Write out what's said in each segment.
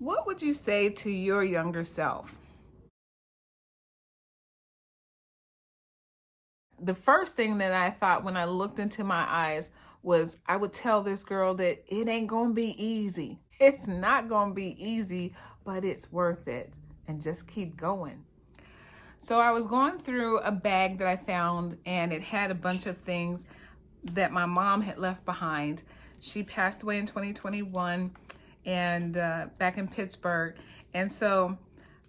What would you say to your younger self? The first thing that I thought when I looked into my eyes was I would tell this girl that it ain't gonna be easy. It's not gonna be easy, but it's worth it. And just keep going. So I was going through a bag that I found, and it had a bunch of things that my mom had left behind. She passed away in 2021 and back in Pittsburgh. And so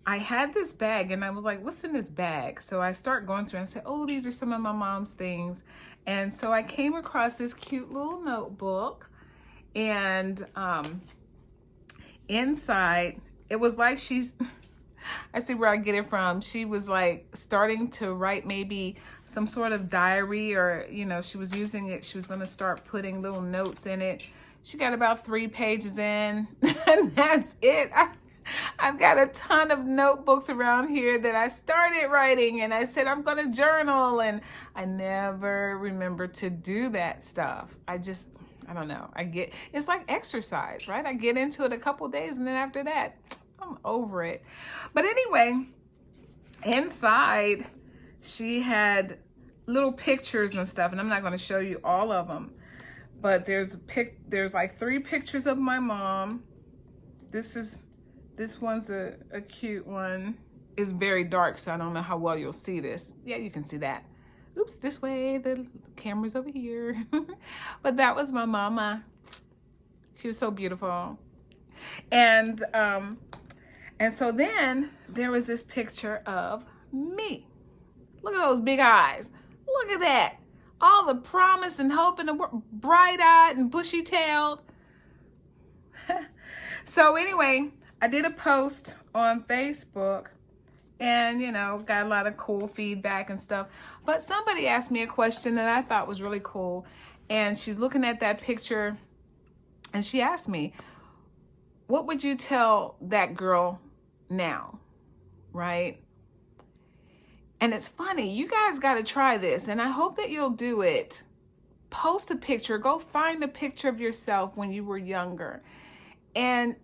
I had this bag and I was like, what's in this bag? So I start going through and I said, oh, these are some of my mom's things. And so I came across this cute little notebook, and inside it was like I see where I get it from. She was like starting to write maybe some sort of diary, or, she was using it. She was going to start putting little notes in it. She got about 3 pages in and that's it. I've got a ton of notebooks around here that I started writing, and I said I'm going to journal, and I never remember to do that stuff. I don't know. It's like exercise, right? I get into it a couple days, and then after that, I'm over it. But anyway, inside she had little pictures and stuff, and I'm not going to show you all of them, but there's like 3 pictures of my mom. This one's a cute one. It's very dark, so I don't know how well you'll see this. Yeah, you can see that. Oops, this way, the camera's over here. But that was my mama. She was so beautiful. And so then there was this picture of me. Look at those big eyes. Look at that. All the promise and hope and the bright-eyed and bushy-tailed. So anyway, I did a post on Facebook and, got a lot of cool feedback and stuff. But somebody asked me a question that I thought was really cool. And she's looking at that picture and she asked me, what would you tell that girl now? Right? And it's funny, you guys got to try this, and I hope that you'll do it. Post a picture, go find a picture of yourself when you were younger, and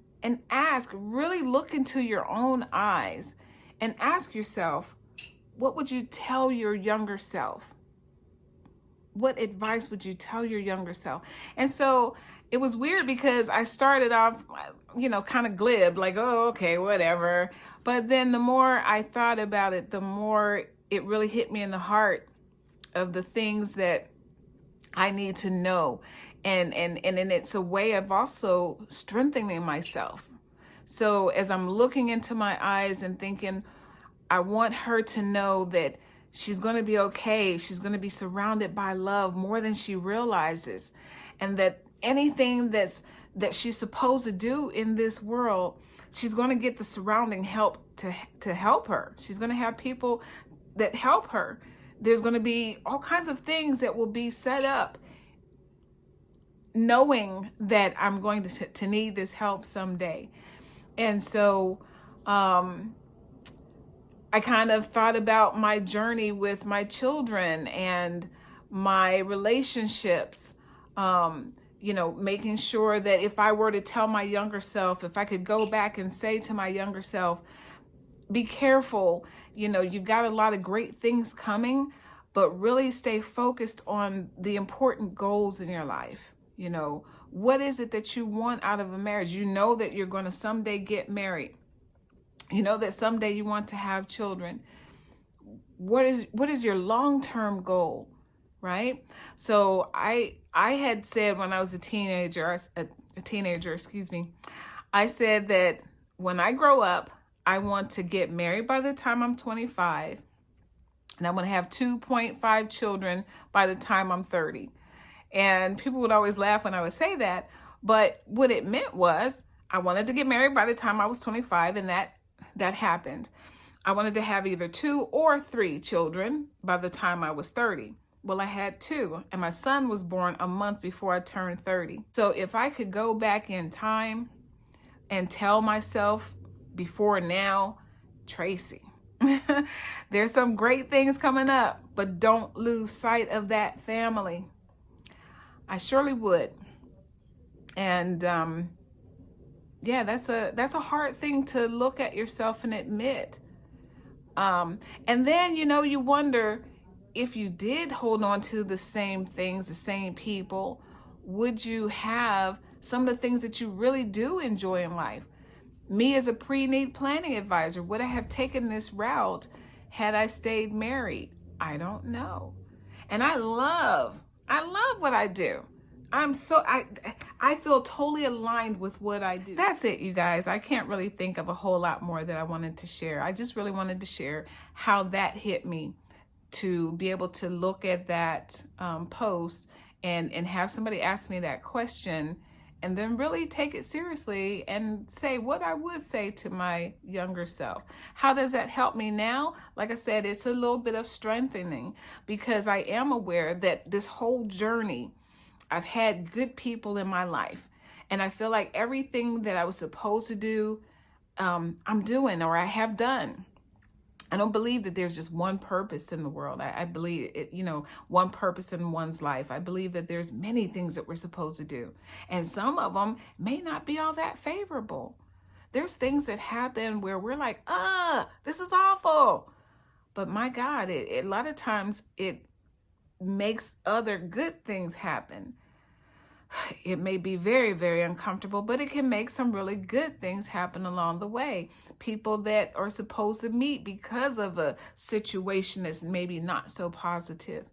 really look into your own eyes and ask yourself, what would you tell your younger self? What advice would you tell your younger self? And so it was weird because I started off, kind of glib, like, oh, okay, whatever. But then the more I thought about it, the more it really hit me in the heart of the things that I need to know. And it's a way of also strengthening myself. So as I'm looking into my eyes and thinking, I want her to know that she's going to be okay. She's going to be surrounded by love more than she realizes. And that anything that she's supposed to do in this world, she's going to get the surrounding help to help her. She's going to have people that help her. There's going to be all kinds of things that will be set up, knowing that I'm going to need this help someday. And so I kind of thought about my journey with my children and my relationships, making sure that if I were to tell my younger self, if I could go back and say to my younger self, be careful, you've got a lot of great things coming, but really stay focused on the important goals in your life. What is it that you want out of a marriage? You know that you're going to someday get married. You know that someday you want to have children. What is your long-term goal, right? So I had said when I was a teenager, I said that when I grow up, I want to get married by the time I'm 25, and I'm going to have 2.5 children by the time I'm 30. And people would always laugh when I would say that, but what it meant was I wanted to get married by the time I was 25, and that happened. I wanted to have either 2 or 3 children by the time I was 30. Well, I had 2, and my son was born a month before I turned 30. So if I could go back in time and tell myself before now, Tracy, there's some great things coming up, but don't lose sight of that family, I surely would. And yeah, that's a hard thing to look at yourself and admit. And then, you wonder, if you did hold on to the same things, the same people, would you have some of the things that you really do enjoy in life? Me as a pre-need planning advisor, would I have taken this route had I stayed married? I don't know. And I love what I do. I feel totally aligned with what I do. That's it, you guys. I can't really think of a whole lot more that I wanted to share. I just really wanted to share how that hit me, to be able to look at that post and have somebody ask me that question, and then really take it seriously and say what I would say to my younger self. How does that help me now? Like I said, it's a little bit of strengthening, because I am aware that this whole journey, I've had good people in my life, and I feel like everything that I was supposed to do, I'm doing, or I have done. I don't believe that there's just one purpose in the world. I believe it, one purpose in one's life. I believe that there's many things that we're supposed to do, and some of them may not be all that favorable. There's things that happen where we're like, this is awful. But my God, a lot of times it makes other good things happen. It may be very, very uncomfortable, but it can make some really good things happen along the way. People that are supposed to meet because of a situation that's maybe not so positive.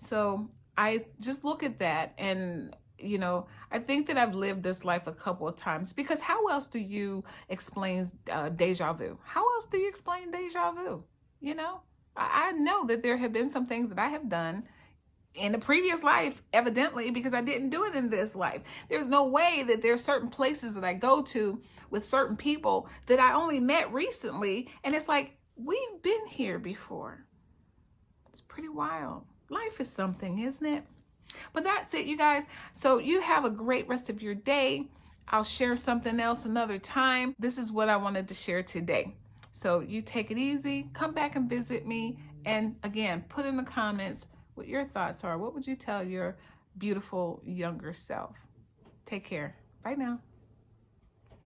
So I just look at that, and I think that I've lived this life a couple of times, because how else do you explain deja vu? How else do you explain deja vu? I know that there have been some things that I have done in a previous life, evidently, because I didn't do it in this life. There's no way that there's certain places that I go to with certain people that I only met recently, and it's like, we've been here before. It's pretty wild. Life is something, isn't it? But that's it, you guys. So you have a great rest of your day. I'll share something else another time. This is what I wanted to share today. So you take it easy, come back and visit me, and again, put in the comments what your thoughts are. What would you tell your beautiful younger self? Take care. Bye now.